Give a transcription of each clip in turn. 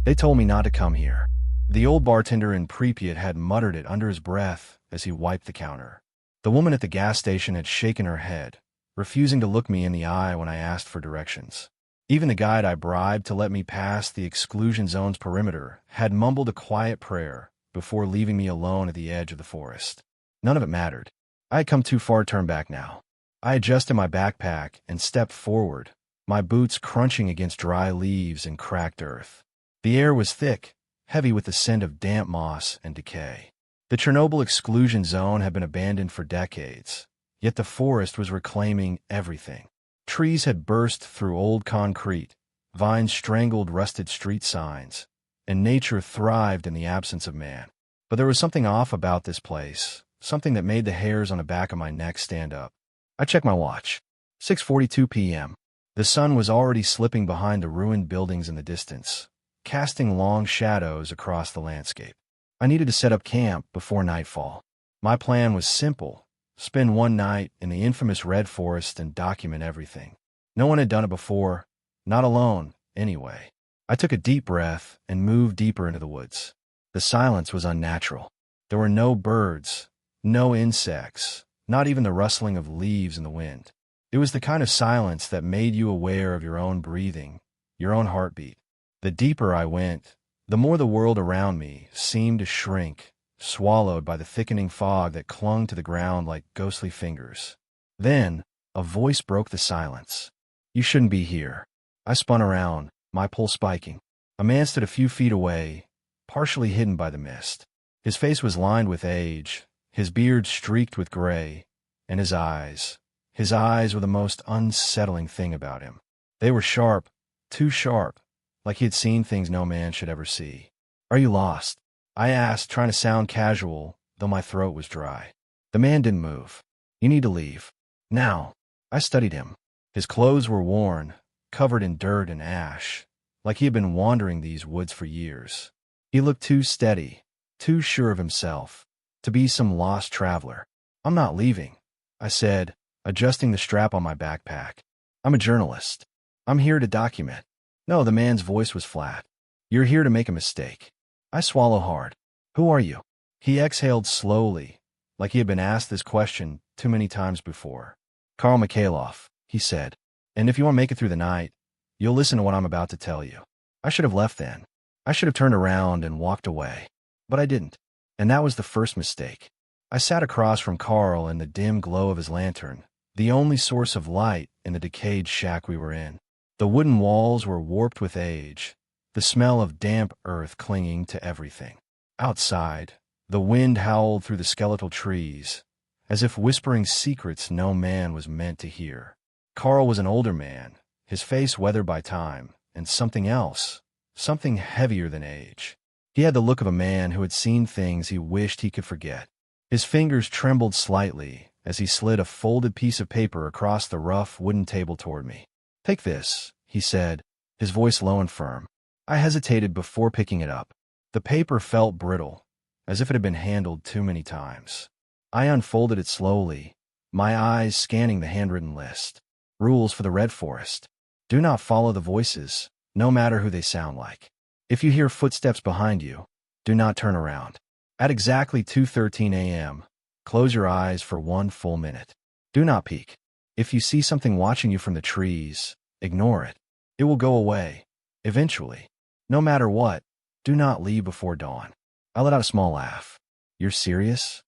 They told me not to come here. The old bartender in Pripyat had muttered it under his breath as he wiped the counter. The woman at the gas station had shaken her head, refusing to look me in the eye when I asked for directions. Even the guide I bribed to let me pass the exclusion zone's perimeter had mumbled a quiet prayer before leaving me alone at the edge of the forest. None of it mattered. I had come too far to turn back now. I adjusted my backpack and stepped forward, my boots crunching against dry leaves and cracked earth. The air was thick, heavy with the scent of damp moss and decay. The Chernobyl exclusion zone had been abandoned for decades, yet the forest was reclaiming everything. Trees had burst through old concrete, vines strangled rusted street signs, and nature thrived in the absence of man. But there was something off about this place, something that made the hairs on the back of my neck stand up. I checked my watch. 6:42 p.m. The sun was already slipping behind the ruined buildings in the distance, casting long shadows across the landscape. I needed to set up camp before nightfall. My plan was simple: spend one night in the infamous Red Forest and document everything. No one had done it before, not alone, anyway. I took a deep breath and moved deeper into the woods. The silence was unnatural. There were no birds, no insects, not even the rustling of leaves in the wind. It was the kind of silence that made you aware of your own breathing, your own heartbeat. The deeper I went, the more the world around me seemed to shrink, swallowed by the thickening fog that clung to the ground like ghostly fingers. Then, a voice broke the silence. "You shouldn't be here." I spun around, my pulse spiking. A man stood a few feet away, partially hidden by the mist. His face was lined with age, his beard streaked with gray, and his eyes were the most unsettling thing about him. They were sharp, too sharp, like he had seen things no man should ever see. "Are you lost?" I asked, trying to sound casual, though my throat was dry. The man didn't move. "You need to leave. Now." I studied him. His clothes were worn, covered in dirt and ash, like he had been wandering these woods for years. He looked too steady, too sure of himself, to be some lost traveler. "I'm not leaving," I said, adjusting the strap on my backpack. "I'm a journalist. I'm here to document." "No," the man's voice was flat. "You're here to make a mistake." I swallowed hard. "Who are you?" He exhaled slowly, like he had been asked this question too many times before. "Karl Mikhailov," he said. "And if you want to make it through the night, you'll listen to what I'm about to tell you." I should have left then. I should have turned around and walked away. But I didn't. And that was the first mistake. I sat across from Karl in the dim glow of his lantern, the only source of light in the decayed shack we were in. The wooden walls were warped with age, the smell of damp earth clinging to everything. Outside, the wind howled through the skeletal trees, as if whispering secrets no man was meant to hear. Karl was an older man, his face weathered by time, and something else, something heavier than age. He had the look of a man who had seen things he wished he could forget. His fingers trembled slightly as he slid a folded piece of paper across the rough wooden table toward me. "Take this," he said, his voice low and firm. I hesitated before picking it up. The paper felt brittle, as if it had been handled too many times. I unfolded it slowly, my eyes scanning the handwritten list. "Rules for the Red Forest. Do not follow the voices, no matter who they sound like. If you hear footsteps behind you, do not turn around. At exactly 2:13 a.m., close your eyes for 1 full minute. Do not peek. If you see something watching you from the trees, ignore it. It will go away, eventually. No matter what, do not leave before dawn." I let out a small laugh. "You're serious?"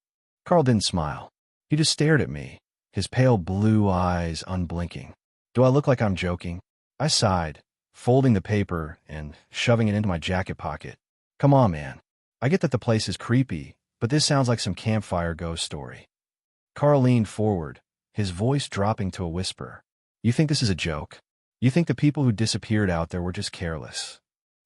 Karl didn't smile. He just stared at me, his pale blue eyes unblinking. "Do I look like I'm joking?" I sighed, folding the paper and shoving it into my jacket pocket. "Come on, man. I get that the place is creepy, but this sounds like some campfire ghost story." Karl leaned forward, his voice dropping to a whisper. "You think this is a joke? You think the people who disappeared out there were just careless?"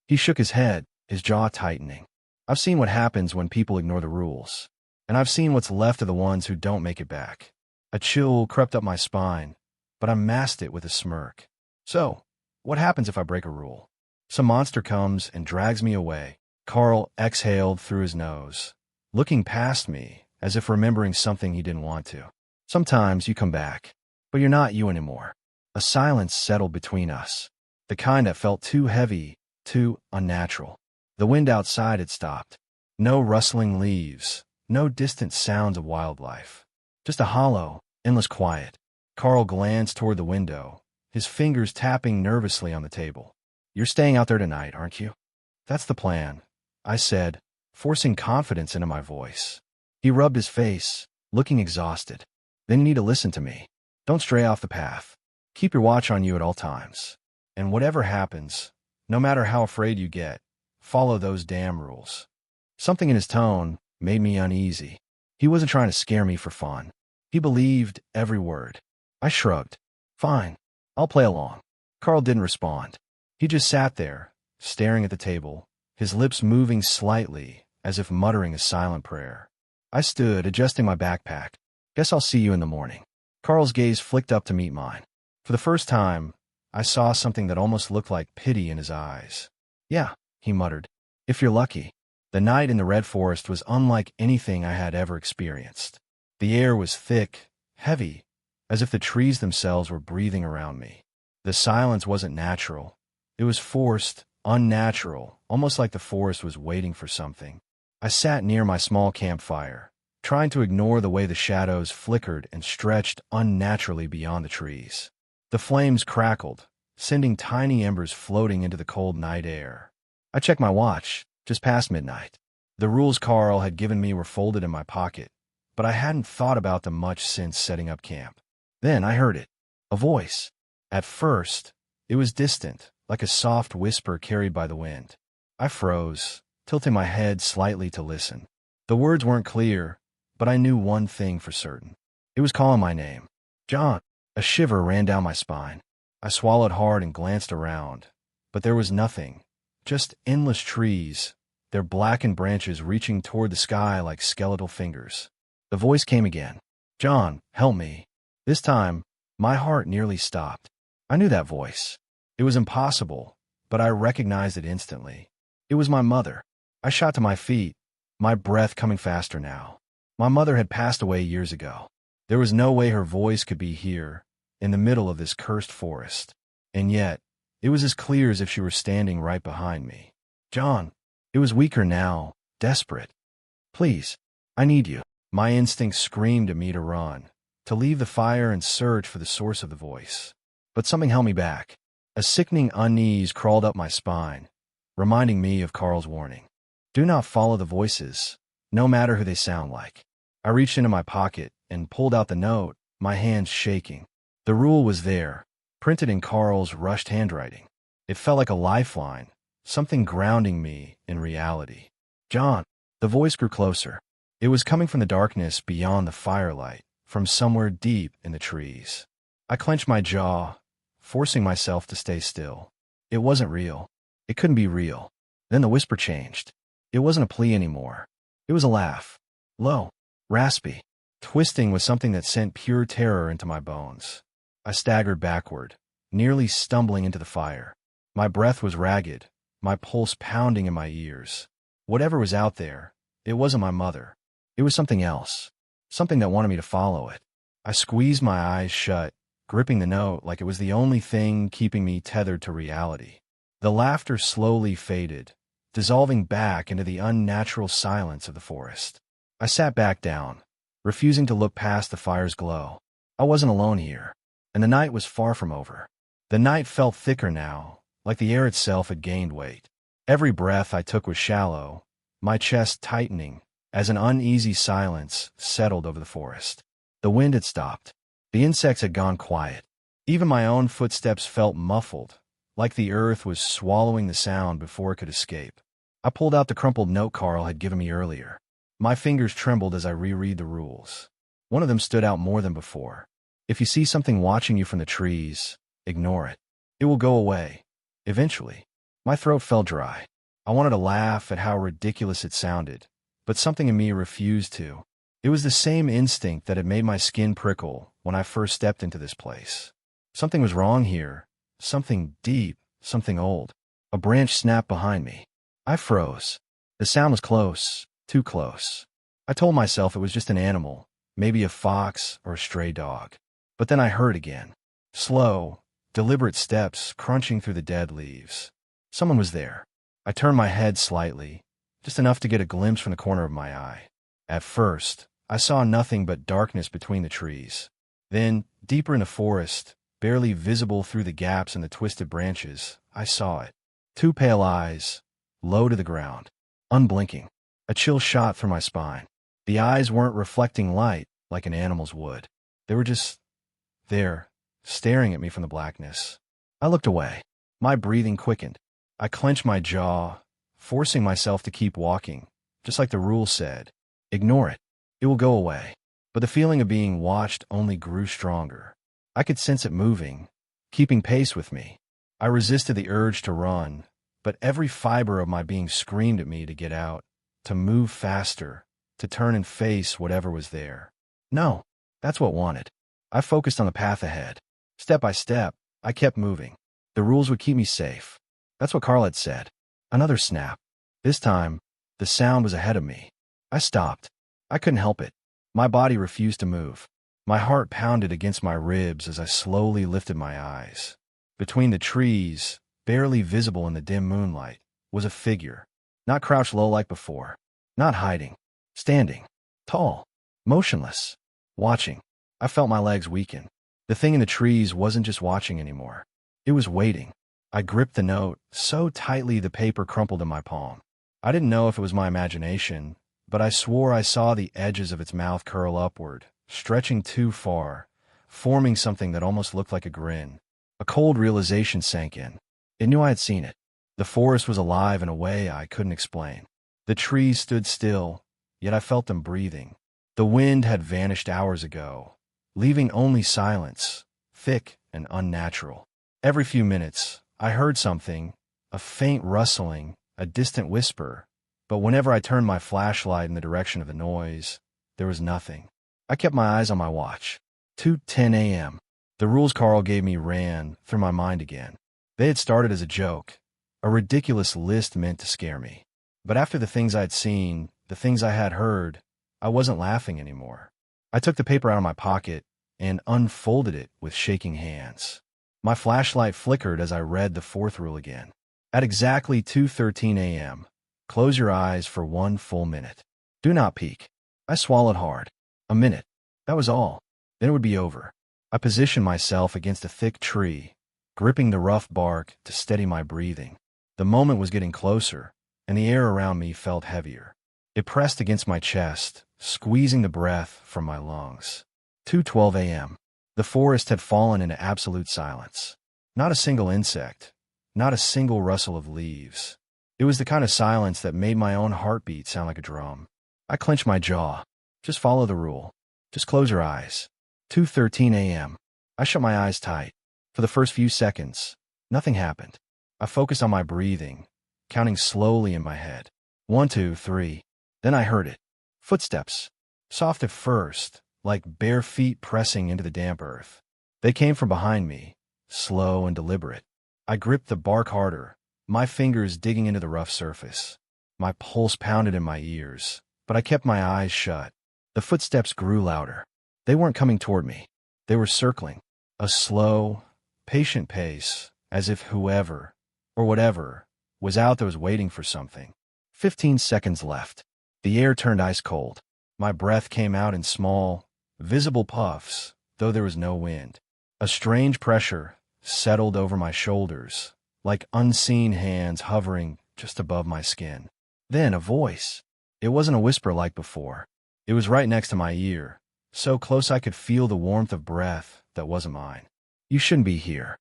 He shook his head, his jaw tightening. "I've seen what happens when people ignore the rules. And I've seen what's left of the ones who don't make it back." A chill crept up my spine, but I masked it with a smirk. "So, what happens if I break a rule? Some monster comes and drags me away." Karl exhaled through his nose, looking past me as if remembering something he didn't want to. "Sometimes you come back, but you're not you anymore." A silence settled between us, the kind that felt too heavy, too unnatural. The wind outside had stopped. No rustling leaves, no distant sounds of wildlife. Just a hollow, endless quiet. Carl glanced toward the window, his fingers tapping nervously on the table. "You're staying out there tonight, aren't you?" "That's the plan," I said, forcing confidence into my voice. He rubbed his face, looking exhausted. "Then you need to listen to me. Don't stray off the path. Keep your watch on you at all times. And whatever happens, no matter how afraid you get, follow those damn rules." Something in his tone made me uneasy. He wasn't trying to scare me for fun. He believed every word. I shrugged. "Fine, I'll play along." Carl didn't respond. He just sat there, staring at the table, his lips moving slightly, as if muttering a silent prayer. I stood, adjusting my backpack. "Guess I'll see you in the morning." Carl's gaze flicked up to meet mine. For the first time, I saw something that almost looked like pity in his eyes. "Yeah," he muttered. "If you're lucky." The night in the Red Forest was unlike anything I had ever experienced. The air was thick, heavy, as if the trees themselves were breathing around me. The silence wasn't natural. It was forced, unnatural, almost like the forest was waiting for something. I sat near my small campfire, trying to ignore the way the shadows flickered and stretched unnaturally beyond the trees. The flames crackled, sending tiny embers floating into the cold night air. I checked my watch, just past midnight. The rules Carl had given me were folded in my pocket, but I hadn't thought about them much since setting up camp. Then I heard it. A voice. At first, it was distant, like a soft whisper carried by the wind. I froze, tilting my head slightly to listen. The words weren't clear, but I knew one thing for certain. It was calling my name. "John." A shiver ran down my spine. I swallowed hard and glanced around, but there was nothing, just endless trees, their blackened branches reaching toward the sky like skeletal fingers. The voice came again. "John, help me." This time, my heart nearly stopped. I knew that voice. It was impossible, but I recognized it instantly. It was my mother. I shot to my feet, my breath coming faster now. My mother had passed away years ago. There was no way her voice could be here, in the middle of this cursed forest. And yet, it was as clear as if she were standing right behind me. "John." It was weaker now, desperate. "Please, I need you." My instincts screamed at me to run, to leave the fire and search for the source of the voice. But something held me back. A sickening unease crawled up my spine, reminding me of Carl's warning. Do not follow the voices, no matter who they sound like. I reached into my pocket and pulled out the note, my hands shaking. The rule was there, printed in Carl's rushed handwriting. It felt like a lifeline, something grounding me in reality. "John." The voice grew closer. It was coming from the darkness beyond the firelight, from somewhere deep in the trees. I clenched my jaw, forcing myself to stay still. It wasn't real. It couldn't be real. Then the whisper changed. It wasn't a plea anymore. It was a laugh. Low, raspy, twisting with something that sent pure terror into my bones. I staggered backward, nearly stumbling into the fire. My breath was ragged, my pulse pounding in my ears. Whatever was out there, it wasn't my mother. It was something else, something that wanted me to follow it. I squeezed my eyes shut, gripping the note like it was the only thing keeping me tethered to reality. The laughter slowly faded, dissolving back into the unnatural silence of the forest. I sat back down, refusing to look past the fire's glow. I wasn't alone here, and the night was far from over. The night felt thicker now, like the air itself had gained weight. Every breath I took was shallow, my chest tightening, as an uneasy silence settled over the forest. The wind had stopped. The insects had gone quiet. Even my own footsteps felt muffled, like the earth was swallowing the sound before it could escape. I pulled out the crumpled note Carl had given me earlier. My fingers trembled as I reread the rules. One of them stood out more than before. If you see something watching you from the trees, ignore it. It will go away, eventually. My throat felt dry. I wanted to laugh at how ridiculous it sounded, but something in me refused to. It was the same instinct that had made my skin prickle when I first stepped into this place. Something was wrong here, something deep, something old. A branch snapped behind me. I froze. The sound was close, too close. I told myself it was just an animal, maybe a fox or a stray dog. But then I heard again. Slow, deliberate steps crunching through the dead leaves. Someone was there. I turned my head slightly, just enough to get a glimpse from the corner of my eye. At first, I saw nothing but darkness between the trees. Then, deeper in the forest, barely visible through the gaps in the twisted branches, I saw it. Two pale eyes, low to the ground, unblinking. A chill shot through my spine. The eyes weren't reflecting light like an animal's would. They were just there, staring at me from the blackness. I looked away. My breathing quickened. I clenched my jaw, forcing myself to keep walking, just like the rule said. Ignore it. It will go away. But the feeling of being watched only grew stronger. I could sense it moving, keeping pace with me. I resisted the urge to run, but every fiber of my being screamed at me to get out, to move faster, to turn and face whatever was there. No, that's what wanted. I focused on the path ahead. Step by step, I kept moving. The rules would keep me safe. That's what Carl had said. Another snap. This time, the sound was ahead of me. I stopped. I couldn't help it. My body refused to move. My heart pounded against my ribs as I slowly lifted my eyes. Between the trees, barely visible in the dim moonlight, was a figure. Not crouched low like before. Not hiding. Standing. Tall. Motionless. Watching. I felt my legs weaken. The thing in the trees wasn't just watching anymore. It was waiting. I gripped the note so tightly the paper crumpled in my palm. I didn't know if it was my imagination, but I swore I saw the edges of its mouth curl upward, stretching too far, forming something that almost looked like a grin. A cold realization sank in. It knew I had seen it. The forest was alive in a way I couldn't explain. The trees stood still, yet I felt them breathing. The wind had vanished hours ago, leaving only silence, thick and unnatural. Every few minutes, I heard something, a faint rustling, a distant whisper, but whenever I turned my flashlight in the direction of the noise, there was nothing. I kept my eyes on my watch. 2:10 a.m. The rules Carl gave me ran through my mind again. They had started as a joke, a ridiculous list meant to scare me. But after the things I'd seen, the things I had heard, I wasn't laughing anymore. I took the paper out of my pocket and unfolded it with shaking hands. My flashlight flickered as I read the fourth rule again. At exactly 2:13 a.m., close your eyes for 1 full minute. Do not peek. I swallowed hard. A minute. That was all. Then it would be over. I positioned myself against a thick tree, gripping the rough bark to steady my breathing. The moment was getting closer, and the air around me felt heavier. It pressed against my chest, squeezing the breath from my lungs. 2:12 a.m. The forest had fallen into absolute silence. Not a single insect, not a single rustle of leaves. It was the kind of silence that made my own heartbeat sound like a drum. I clenched my jaw. Just follow the rule. Just close your eyes. 2:13 a.m. I shut my eyes tight. For the first few seconds, nothing happened. I focused on my breathing, counting slowly in my head. 1, 2, 3. Then I heard it. Footsteps. Soft at first, like bare feet pressing into the damp earth. They came from behind me, slow and deliberate. I gripped the bark harder, my fingers digging into the rough surface. My pulse pounded in my ears, but I kept my eyes shut. The footsteps grew louder. They weren't coming toward me. They were circling. A slow, patient pace, as if whoever, or whatever, was out there was waiting for something. 15 seconds left. The air turned ice cold. My breath came out in small, visible puffs, though there was no wind. A strange pressure settled over my shoulders, like unseen hands hovering just above my skin. Then a voice. It wasn't a whisper like before. It was right next to my ear, so close I could feel the warmth of breath that wasn't mine. You shouldn't be here.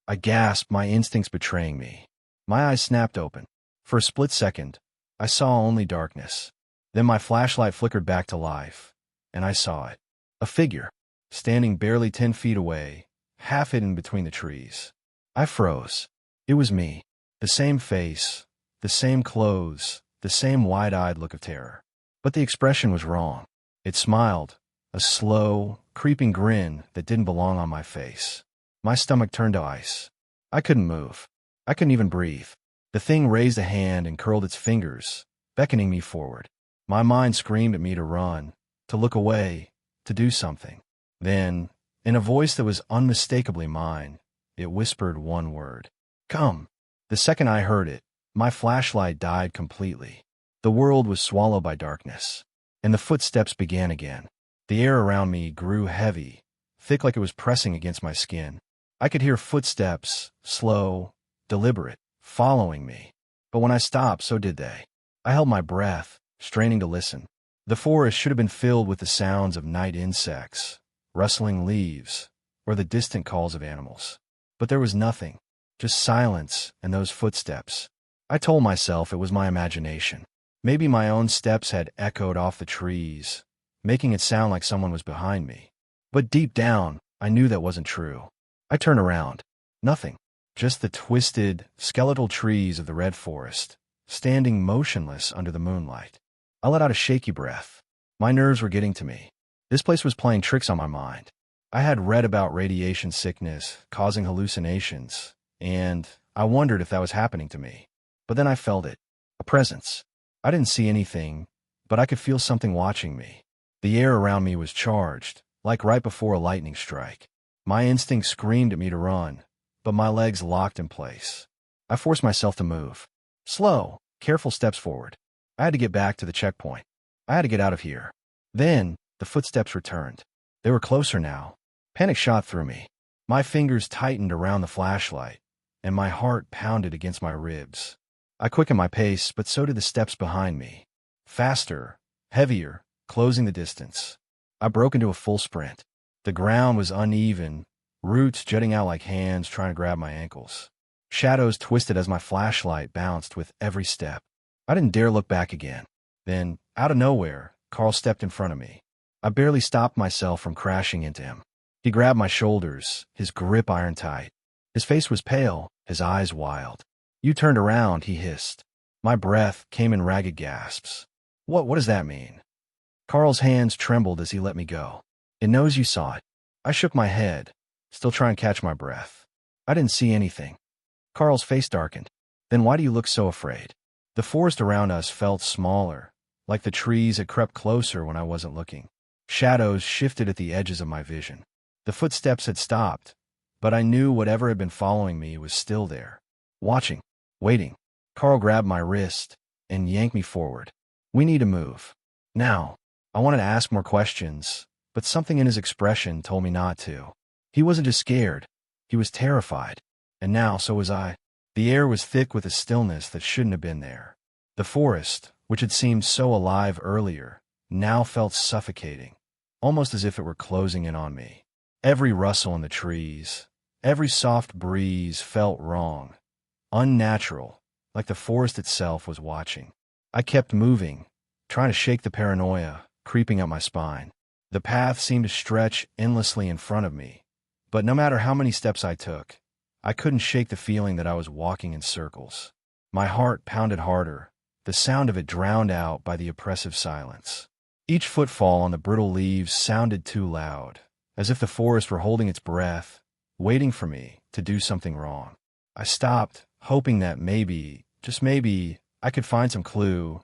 I gasped, my instincts betraying me. My eyes snapped open. For a split second, I saw only darkness. Then my flashlight flickered back to life, and I saw it. A figure, standing barely 10 feet away, half hidden between the trees. I froze. It was me. The same face, the same clothes, the same wide-eyed look of terror. But the expression was wrong. It smiled, a slow, creeping grin that didn't belong on my face. My stomach turned to ice. I couldn't move. I couldn't even breathe. The thing raised a hand and curled its fingers, beckoning me forward. My mind screamed at me to run, to look away, to do something. Then, in a voice that was unmistakably mine, it whispered one word. Come. The second I heard it, My flashlight died completely. The world was swallowed by darkness, and the footsteps began again. The air around me grew heavy, thick like it was pressing against my skin. I could hear footsteps, slow, deliberate, following me. But when I stopped, so did they. I held my breath, straining to listen. The forest should have been filled with the sounds of night insects, rustling leaves, or the distant calls of animals. But there was nothing, just silence and those footsteps. I told myself it was my imagination. Maybe my own steps had echoed off the trees, making it sound like someone was behind me. But deep down, I knew that wasn't true. I turned around. Nothing. Just the twisted, skeletal trees of the red forest, standing motionless under the moonlight. I let out a shaky breath. My nerves were getting to me. This place was playing tricks on my mind. I had read about radiation sickness causing hallucinations, and I wondered if that was happening to me. But then I felt it. A presence. I didn't see anything, but I could feel something watching me. The air around me was charged, like right before a lightning strike. My instinct screamed at me to run, but my legs locked in place. I forced myself to move. Slow, careful steps forward. I had to get back to the checkpoint. I had to get out of here. Then, the footsteps returned. They were closer now. Panic shot through me. My fingers tightened around the flashlight, and my heart pounded against my ribs. I quickened my pace, but so did the steps behind me. Faster, heavier, closing the distance. I broke into a full sprint. The ground was uneven, roots jutting out like hands trying to grab my ankles. Shadows twisted as my flashlight bounced with every step. I didn't dare look back again. Then, out of nowhere, Carl stepped in front of me. I barely stopped myself from crashing into him. He grabbed my shoulders, his grip iron tight. His face was pale, his eyes wild. "You turned around," he hissed. My breath came in ragged gasps. What does that mean?" Carl's hands trembled as he let me go. "It knows you saw it." I shook my head, still trying to catch my breath. I didn't see anything. Carl's face darkened. "Then why do you look so afraid?" The forest around us felt smaller, like the trees had crept closer when I wasn't looking. Shadows shifted at the edges of my vision. The footsteps had stopped, but I knew whatever had been following me was still there, watching, waiting. Carl grabbed my wrist and yanked me forward. "We need to move. Now." I wanted to ask more questions, but something in his expression told me not to. He wasn't just scared. He was terrified. And now, so was I. The air was thick with a stillness that shouldn't have been there. The forest, which had seemed so alive earlier, now felt suffocating, almost as if it were closing in on me. Every rustle in the trees, every soft breeze felt wrong, unnatural, like the forest itself was watching. I kept moving, trying to shake the paranoia creeping up my spine. The path seemed to stretch endlessly in front of me, but no matter how many steps I took, I couldn't shake the feeling that I was walking in circles. My heart pounded harder, the sound of it drowned out by the oppressive silence. Each footfall on the brittle leaves sounded too loud, as if the forest were holding its breath, waiting for me to do something wrong. I stopped, hoping that maybe, just maybe, I could find some clue,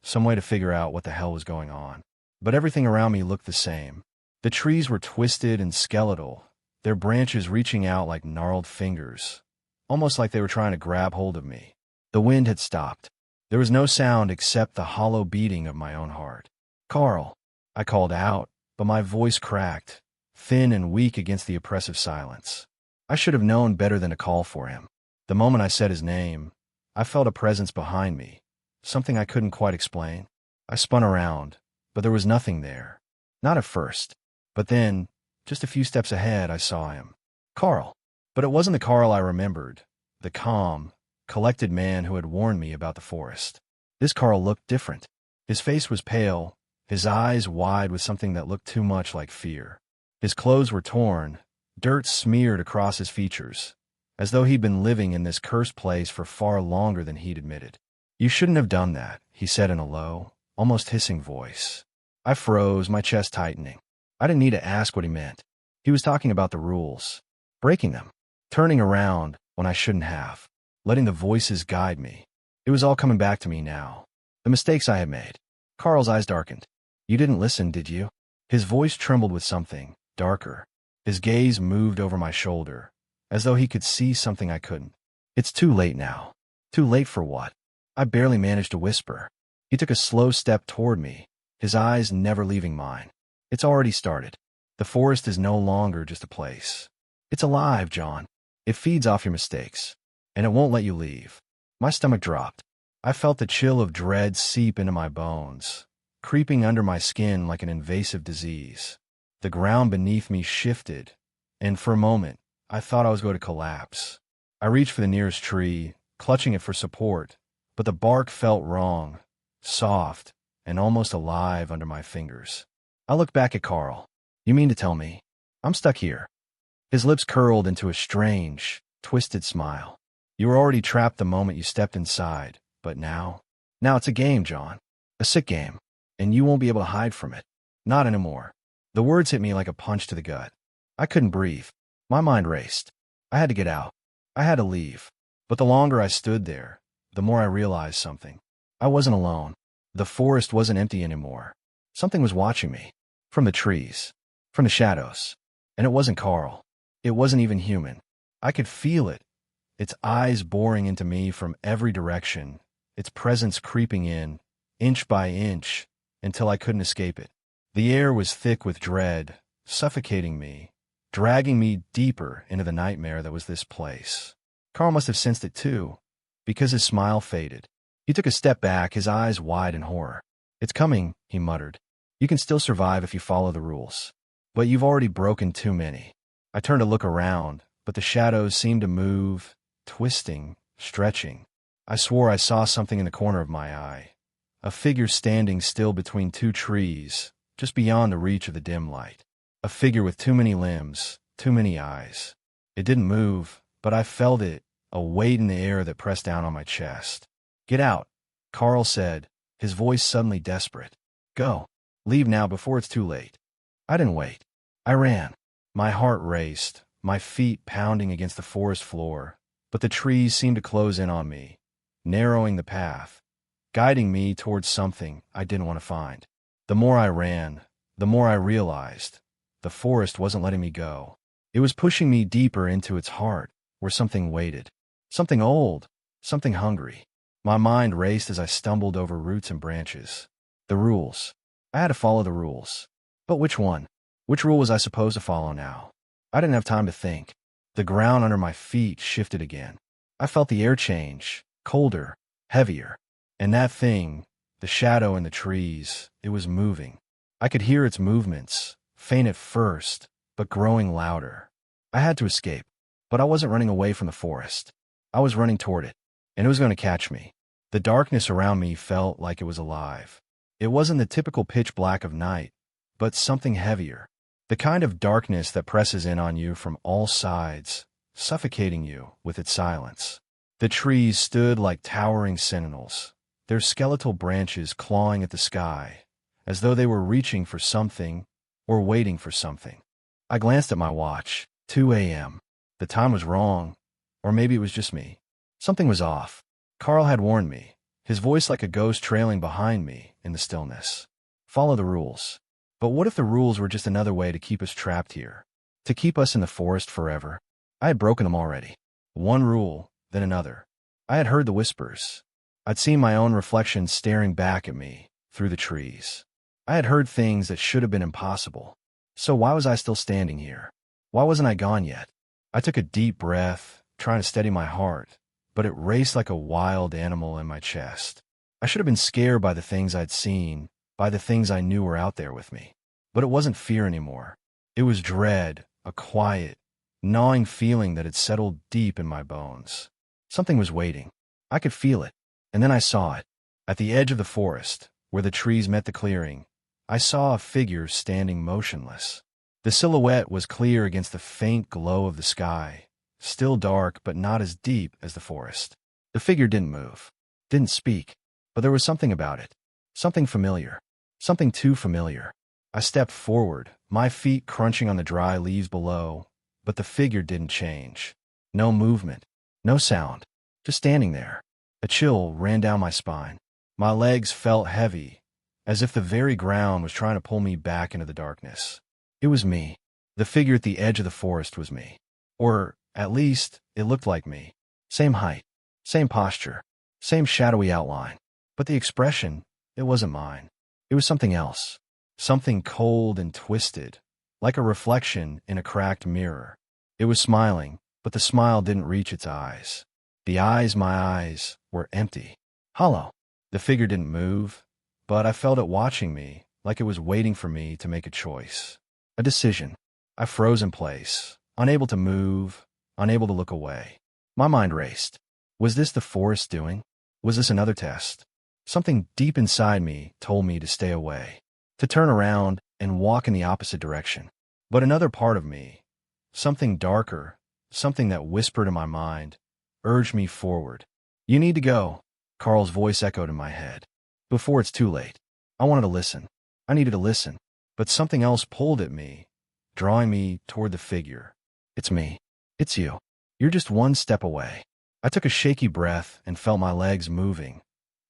some way to figure out what the hell was going on. But everything around me looked the same. The trees were twisted and skeletal, their branches reaching out like gnarled fingers, almost like they were trying to grab hold of me. The wind had stopped. There was no sound except the hollow beating of my own heart. "Carl," I called out, but my voice cracked, thin and weak against the oppressive silence. I should have known better than to call for him. The moment I said his name, I felt a presence behind me, something I couldn't quite explain. I spun around, but there was nothing there. Not at first. But then, just a few steps ahead, I saw him. Carl. But it wasn't the Carl I remembered, the calm, collected man who had warned me about the forest. This Carl looked different. His face was pale, his eyes wide with something that looked too much like fear. His clothes were torn, dirt smeared across his features, as though he'd been living in this cursed place for far longer than he'd admitted. "You shouldn't have done that," he said in a low, almost hissing voice. I froze, my chest tightening. I didn't need to ask what he meant. He was talking about the rules, breaking them, turning around when I shouldn't have, letting the voices guide me. It was all coming back to me now. The mistakes I had made. Carl's eyes darkened. "You didn't listen, did you?" His voice trembled with something darker. His gaze moved over my shoulder, as though he could see something I couldn't. "It's too late now." "Too late for what?" I barely managed to whisper. He took a slow step toward me, his eyes never leaving mine. It's already started. The forest is no longer just a place. It's alive, John. It feeds off your mistakes, and it won't let you leave. My stomach dropped. I felt the chill of dread seep into my bones, creeping under my skin like an invasive disease. The ground beneath me shifted, and for a moment, I thought I was going to collapse. I reached for the nearest tree, clutching it for support, but the bark felt wrong, soft, and almost alive under my fingers. I looked back at Carl. You mean to tell me I'm stuck here? His lips curled into a strange, twisted smile. You were already trapped the moment you stepped inside, but now it's a game, John. A sick game, and you won't be able to hide from it. Not anymore. The words hit me like a punch to the gut. I couldn't breathe. My mind raced. I had to get out. I had to leave. But the longer I stood there, the more I realized something. I wasn't alone. The forest wasn't empty anymore. Something was watching me. From the trees. From the shadows. And it wasn't Carl. It wasn't even human. I could feel it. Its eyes boring into me from every direction. Its presence creeping in, inch by inch, until I couldn't escape it. The air was thick with dread, suffocating me, dragging me deeper into the nightmare that was this place. Carl must have sensed it too, because his smile faded. He took a step back, his eyes wide in horror. It's coming, he muttered. You can still survive if you follow the rules. But you've already broken too many. I turned to look around, but the shadows seemed to move, twisting, stretching. I swore I saw something in the corner of my eye. A figure standing still between two trees, just beyond the reach of the dim light. A figure with too many limbs, too many eyes. It didn't move, but I felt it, a weight in the air that pressed down on my chest. Get out, Carl said, his voice suddenly desperate. Go. Leave now before it's too late. I didn't wait. I ran. My heart raced, my feet pounding against the forest floor, but the trees seemed to close in on me, narrowing the path, guiding me towards something I didn't want to find. The more I ran, the more I realized the forest wasn't letting me go. It was pushing me deeper into its heart, where something waited. Something old, something hungry. My mind raced as I stumbled over roots and branches. The rules. I had to follow the rules. But which one? Which rule was I supposed to follow now? I didn't have time to think. The ground under my feet shifted again. I felt the air change, colder, heavier. And that thing, the shadow in the trees, it was moving. I could hear its movements, faint at first, but growing louder. I had to escape, but I wasn't running away from the forest. I was running toward it, and it was going to catch me. The darkness around me felt like it was alive. It wasn't the typical pitch black of night, but something heavier. The kind of darkness that presses in on you from all sides, suffocating you with its silence. The trees stood like towering sentinels, their skeletal branches clawing at the sky, as though they were reaching for something or waiting for something. I glanced at my watch. 2 a.m. The time was wrong, or maybe it was just me. Something was off. Carl had warned me, his voice like a ghost trailing behind me in the stillness. Follow the rules. But what if the rules were just another way to keep us trapped here? To keep us in the forest forever? I had broken them already. One rule, then another. I had heard the whispers. I'd seen my own reflection staring back at me through the trees. I had heard things that should have been impossible. So why was I still standing here? Why wasn't I gone yet? I took a deep breath, trying to steady my heart, but it raced like a wild animal in my chest. I should have been scared by the things I'd seen, by the things I knew were out there with me. But it wasn't fear anymore. It was dread, a quiet, gnawing feeling that had settled deep in my bones. Something was waiting. I could feel it. And then I saw it. At the edge of the forest, where the trees met the clearing, I saw a figure standing motionless. The silhouette was clear against the faint glow of the sky, still dark but not as deep as the forest. The figure didn't move, didn't speak, but there was something about it. Something familiar. Something too familiar. I stepped forward, my feet crunching on the dry leaves below, but the figure didn't change. No movement, no sound, just standing there. A chill ran down my spine. My legs felt heavy, as if the very ground was trying to pull me back into the darkness. It was me. The figure at the edge of the forest was me. Or, at least, it looked like me. Same height, same posture, Same shadowy outline. But the expression, it wasn't mine. It was something else. Something cold and twisted, like a reflection in a cracked mirror. It was smiling, but the smile didn't reach its eyes. The eyes, my eyes, were empty. Hollow. The figure didn't move, but I felt it watching me, like it was waiting for me to make a choice. A decision. I froze in place, unable to move, unable to look away. My mind raced. Was this the forest doing? Was this another test? Something deep inside me told me to stay away, to turn around and walk in the opposite direction. But another part of me, something darker, something that whispered in my mind, urged me forward. You need to go, Carl's voice echoed in my head. Before it's too late. I wanted to listen. I needed to listen. But something else pulled at me, drawing me toward the figure. It's me. It's you. You're just one step away. I took a shaky breath and felt my legs moving,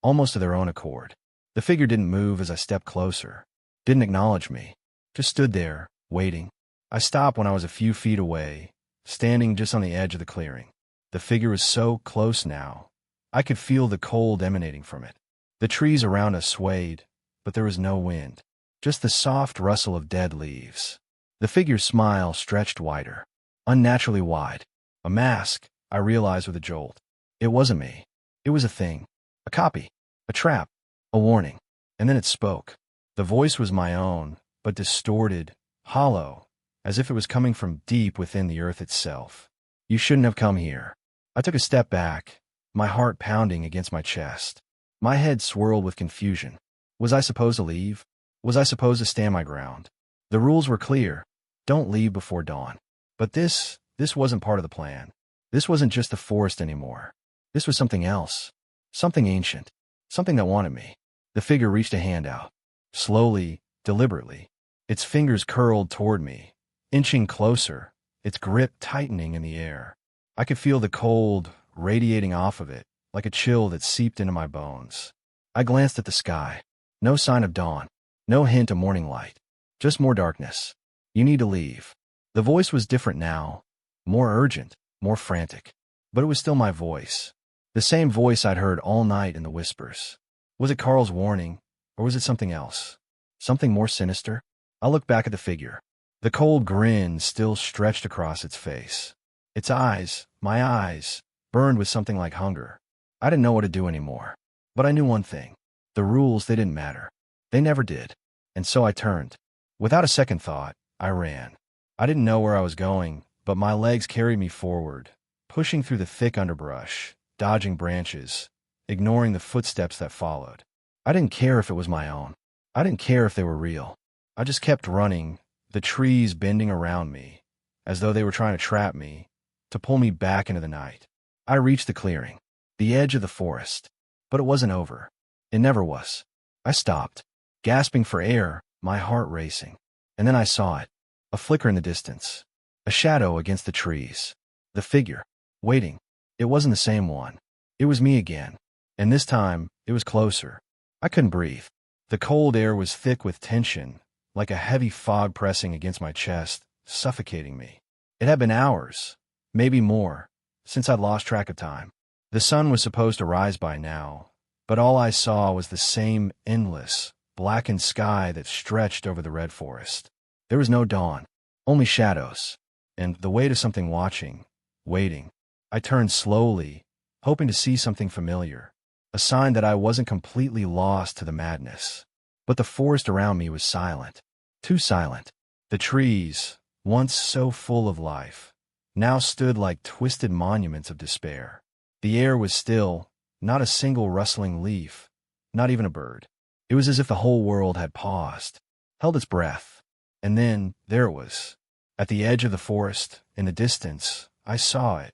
almost of their own accord. The figure didn't move as I stepped closer, didn't acknowledge me, just stood there, waiting. I stopped when I was a few feet away, standing just on the edge of the clearing. The figure was so close now, I could feel the cold emanating from it. The trees around us swayed, but there was no wind, just the soft rustle of dead leaves. The figure's smile stretched wider, unnaturally wide. A mask, I realized with a jolt. It wasn't me. It was a thing. A copy. A trap. A warning. And then it spoke. The voice was my own, but distorted, hollow, as if it was coming from deep within the earth itself. You shouldn't have come here. I took a step back, my heart pounding against my chest. My head swirled with confusion. Was I supposed to leave? Was I supposed to stand my ground? The rules were clear. Don't leave before dawn. But this wasn't part of the plan. This wasn't just the forest anymore. This was something else. Something ancient. Something that wanted me. The figure reached a hand out. Slowly, deliberately. Its fingers curled toward me, inching closer, its grip tightening in the air. I could feel the cold radiating off of it, like a chill that seeped into my bones. I glanced at the sky. No sign of dawn. No hint of morning light. Just more darkness. You need to leave. The voice was different now. More urgent, more frantic. But it was still my voice. The same voice I'd heard all night in the whispers. Was it Carl's warning, or was it something else? Something more sinister? I looked back at the figure. The cold grin still stretched across its face. Its eyes, my eyes, burned with something like hunger. I didn't know what to do anymore. But I knew one thing. The rules, they didn't matter. They never did. And so I turned. Without a second thought, I ran. I didn't know where I was going, but my legs carried me forward, pushing through the thick underbrush, dodging branches, ignoring the footsteps that followed. I didn't care if it was my own. I didn't care if they were real. I just kept running, the trees bending around me, as though they were trying to trap me, to pull me back into the night. I reached the clearing, the edge of the forest. But it wasn't over. It never was. I stopped, gasping for air, my heart racing. And then I saw it. A flicker in the distance. A shadow against the trees. The figure. Waiting. It wasn't the same one. It was me again. And this time, it was closer. I couldn't breathe. The cold air was thick with tension, like a heavy fog pressing against my chest, suffocating me. It had been hours, maybe more, since I'd lost track of time. The sun was supposed to rise by now, but all I saw was the same endless, blackened sky that stretched over the red forest. There was no dawn, only shadows, and the weight of something watching, waiting. I turned slowly, hoping to see something familiar, a sign that I wasn't completely lost to the madness. But the forest around me was silent, too silent. The trees, once so full of life, now stood like twisted monuments of despair. The air was still, not a single rustling leaf, not even a bird. It was as if the whole world had paused, held its breath. And then, there it was. At the edge of the forest, in the distance, I saw it.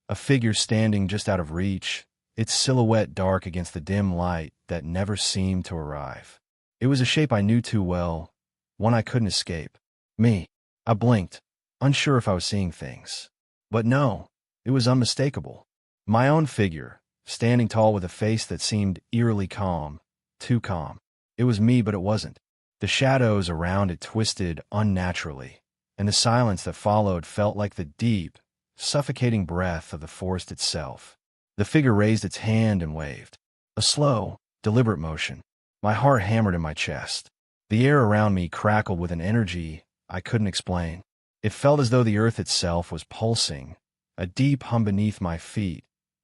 A figure standing just out of reach, its silhouette dark against the dim light that never seemed to arrive. It was a shape I knew too well, one I couldn't escape. Me. I blinked, unsure if I was seeing things. But no, it was unmistakable. My own figure, standing tall with a face that seemed eerily calm, too calm. It was me, but it wasn't. The shadows around it twisted unnaturally, and the silence that followed felt like the deep, suffocating breath of the forest itself. The figure raised its hand and waved. A slow, deliberate motion. My heart hammered in my chest. The air around me crackled with an energy I couldn't explain. It felt as though the earth itself was pulsing, a deep hum beneath my feet,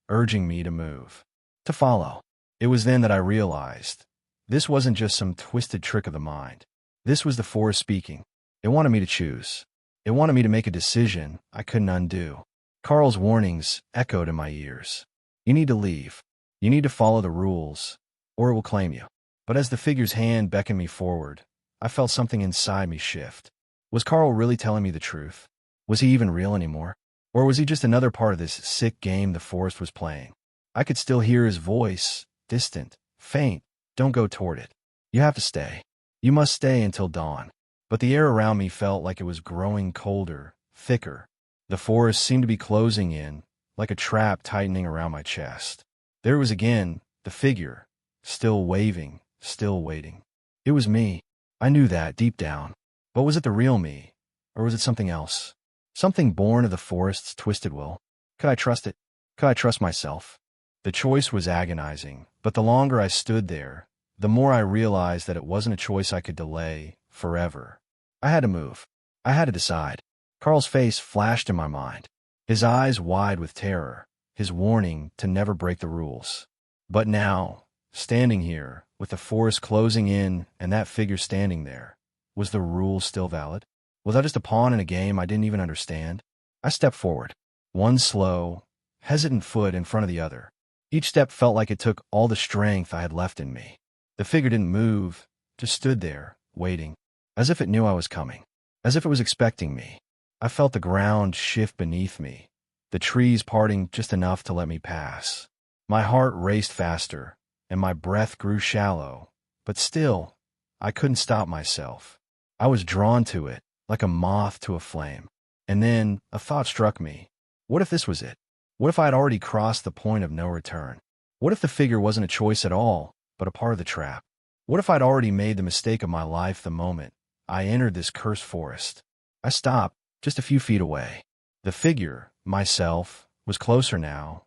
urging me to move, to follow. It was then that I realized this wasn't just some twisted trick of the mind. This was the forest speaking. It wanted me to choose. It wanted me to make a decision I couldn't undo. Carl's warnings echoed in my ears. You need to leave. You need to follow the rules, or it will claim you. But as the figure's hand beckoned me forward, I felt something inside me shift. Was Carl really telling me the truth? Was he even real anymore? Or was he just another part of this sick game the forest was playing? I could still hear his voice, distant, faint. Don't go toward it. You have to stay. You must stay until dawn. But the air around me felt like it was growing colder, thicker. The forest seemed to be closing in, like a trap tightening around my chest. There it was again, the figure, still waving, still waiting. It was me. I knew that deep down. But was it the real me? Or was it something else? Something born of the forest's twisted will? Could I trust it? Could I trust myself? The choice was agonizing, but the longer I stood there, the more I realized that it wasn't a choice I could delay forever. I had to move. I had to decide. Carl's face flashed in my mind, his eyes wide with terror, his warning to never break the rules. But now, standing here, with the forest closing in and that figure standing there, was the rule still valid? Was I just a pawn in a game I didn't even understand? I stepped forward, one slow, hesitant foot in front of the other. Each step felt like it took all the strength I had left in me. The figure didn't move, just stood there, waiting, as if it knew I was coming, as if it was expecting me. I felt the ground shift beneath me, the trees parting just enough to let me pass. My heart raced faster, and my breath grew shallow, but still, I couldn't stop myself. I was drawn to it, like a moth to a flame. And then a thought struck me. What if this was it? What if I had already crossed the point of no return? What if the figure wasn't a choice at all, but a part of the trap? What if I'd already made the mistake of my life the moment I entered this cursed forest? I stopped, just a few feet away. The figure, myself, was closer now,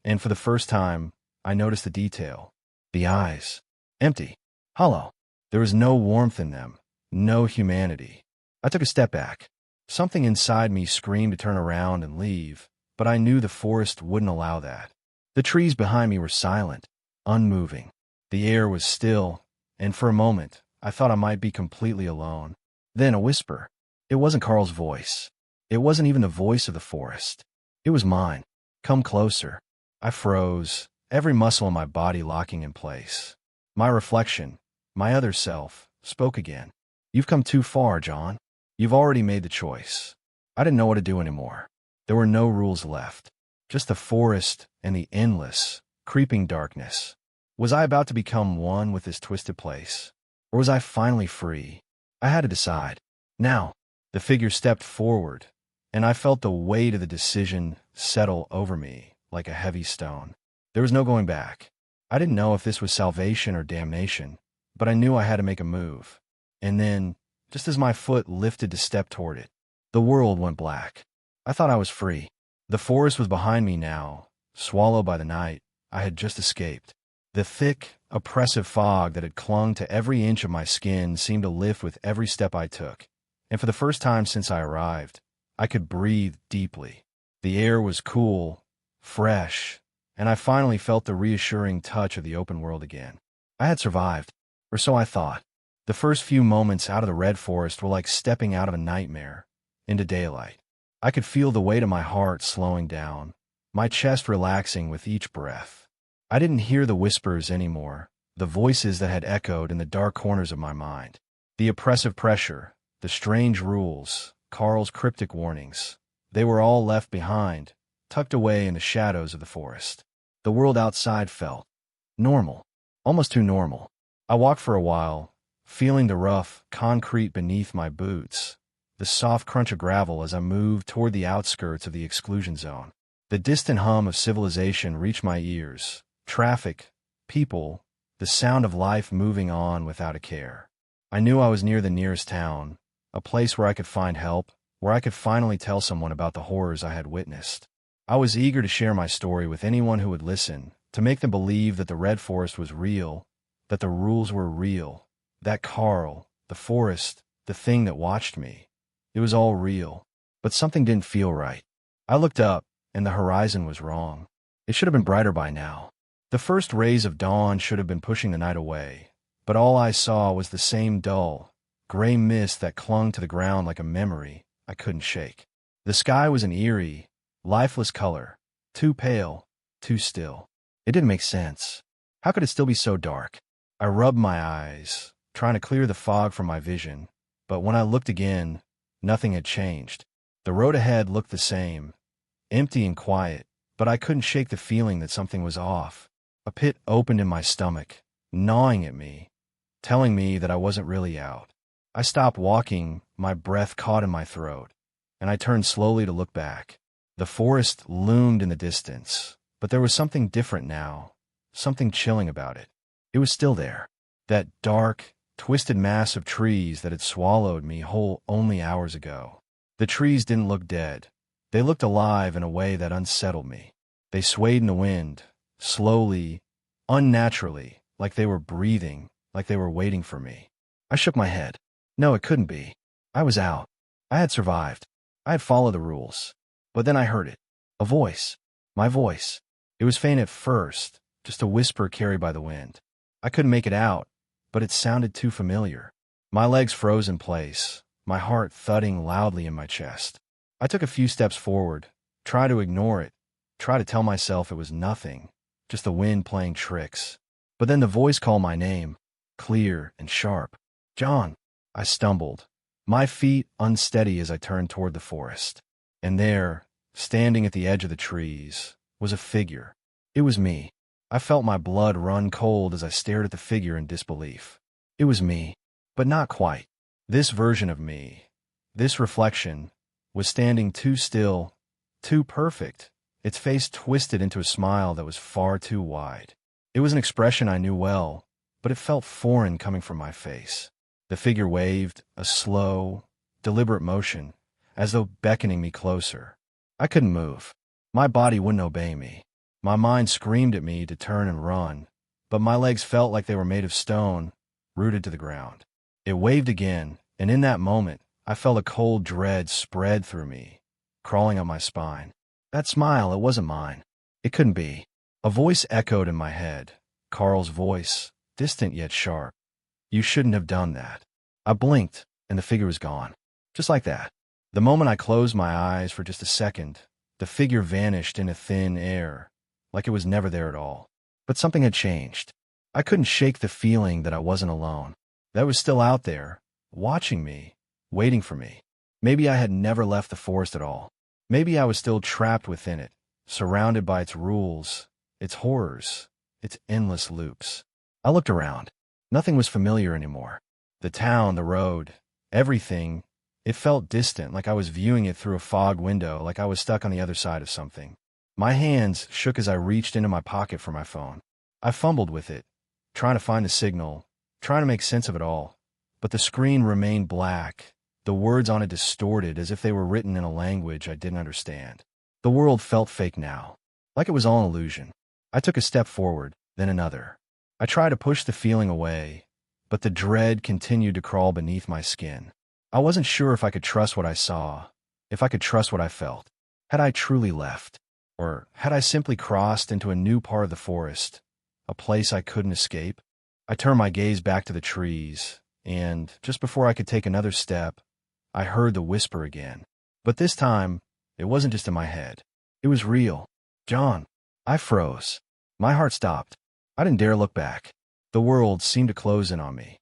and for the first time, I noticed the detail. The eyes. Empty. Hollow. There was no warmth in them, no humanity. I took a step back. Something inside me screamed to turn around and leave, but I knew the forest wouldn't allow that. The trees behind me were silent, unmoving. The air was still, and for a moment, I thought I might be completely alone. Then a whisper. It wasn't Carl's voice. It wasn't even the voice of the forest. It was mine. Come closer. I froze, every muscle in my body locking in place. My reflection, my other self, spoke again. You've come too far, John. You've already made the choice. I didn't know what to do anymore. There were no rules left. Just the forest and the endless, creeping darkness. Was I about to become one with this twisted place? Or was I finally free? I had to decide. Now, the figure stepped forward, and I felt the weight of the decision settle over me like a heavy stone. There was no going back. I didn't know if this was salvation or damnation, but I knew I had to make a move. And then, just as my foot lifted to step toward it, the world went black. I thought I was free. The forest was behind me now, swallowed by the night I had just escaped. The thick, oppressive fog that had clung to every inch of my skin seemed to lift with every step I took, and for the first time since I arrived, I could breathe deeply. The air was cool, fresh, and I finally felt the reassuring touch of the open world again. I had survived, or so I thought. The first few moments out of the red forest were like stepping out of a nightmare into daylight. I could feel the weight of my heart slowing down, my chest relaxing with each breath. I didn't hear the whispers anymore, the voices that had echoed in the dark corners of my mind. The oppressive pressure, the strange rules, Carl's cryptic warnings, they were all left behind, tucked away in the shadows of the forest. The world outside felt normal, almost too normal. I walked for a while, feeling the rough concrete beneath my boots, the soft crunch of gravel as I moved toward the outskirts of the exclusion zone. The distant hum of civilization reached my ears. Traffic, people, the sound of life moving on without a care. I knew I was near the nearest town, a place where I could find help, where I could finally tell someone about the horrors I had witnessed. I was eager to share my story with anyone who would listen, to make them believe that the Red Forest was real, that the rules were real, that Carl, the forest, the thing that watched me, it was all real. But something didn't feel right. I looked up, and the horizon was wrong. It should have been brighter by now. The first rays of dawn should have been pushing the night away, but all I saw was the same dull, gray mist that clung to the ground like a memory I couldn't shake. The sky was an eerie, lifeless color, too pale, too still. It didn't make sense. How could it still be so dark? I rubbed my eyes, trying to clear the fog from my vision, but when I looked again, nothing had changed. The road ahead looked the same, empty and quiet, but I couldn't shake the feeling that something was off. A pit opened in my stomach, gnawing at me, telling me that I wasn't really out. I stopped walking, my breath caught in my throat, and I turned slowly to look back. The forest loomed in the distance, but there was something different now, something chilling about it. It was still there, that dark, twisted mass of trees that had swallowed me whole only hours ago. The trees didn't look dead. They looked alive in a way that unsettled me. They swayed in the wind, slowly, unnaturally, like they were breathing, like they were waiting for me. I shook my head. No, it couldn't be. I was out. I had survived. I had followed the rules. But then I heard it. A voice. My voice. It was faint at first, just a whisper carried by the wind. I couldn't make it out, but it sounded too familiar. My legs froze in place, my heart thudding loudly in my chest. I took a few steps forward, tried to ignore it, tried to tell myself it was nothing, just the wind playing tricks. But then the voice called my name, clear and sharp. John. I stumbled, my feet unsteady as I turned toward the forest. And there, standing at the edge of the trees, was a figure. It was me. I felt my blood run cold as I stared at the figure in disbelief. It was me, but not quite. This version of me, this reflection, was standing too still, too perfect, its face twisted into a smile that was far too wide. It was an expression I knew well, but it felt foreign coming from my face. The figure waved, a slow, deliberate motion, as though beckoning me closer. I couldn't move. My body wouldn't obey me. My mind screamed at me to turn and run, but my legs felt like they were made of stone, rooted to the ground. It waved again, and in that moment, I felt a cold dread spread through me, crawling up my spine. That smile, it wasn't mine. It couldn't be. A voice echoed in my head, Carl's voice, distant yet sharp. You shouldn't have done that. I blinked, and the figure was gone. Just like that. The moment I closed my eyes for just a second, the figure vanished into thin air, like it was never there at all. But something had changed. I couldn't shake the feeling that I wasn't alone. That was still out there, watching me, waiting for me. Maybe I had never left the forest at all. Maybe I was still trapped within it, surrounded by its rules, its horrors, its endless loops. I looked around. Nothing was familiar anymore. The town, the road, everything, it felt distant, like I was viewing it through a fog window, like I was stuck on the other side of something. My hands shook as I reached into my pocket for my phone. I fumbled with it, trying to find the signal, trying to make sense of it all. But the screen remained black, the words on it distorted as if they were written in a language I didn't understand. The world felt fake now, like it was all an illusion. I took a step forward, then another. I tried to push the feeling away, but the dread continued to crawl beneath my skin. I wasn't sure if I could trust what I saw, if I could trust what I felt. Had I truly left? Or had I simply crossed into a new part of the forest, a place I couldn't escape? I turned my gaze back to the trees, and just before I could take another step, I heard the whisper again. But this time, it wasn't just in my head. It was real. John. I froze. My heart stopped. I didn't dare look back. The world seemed to close in on me.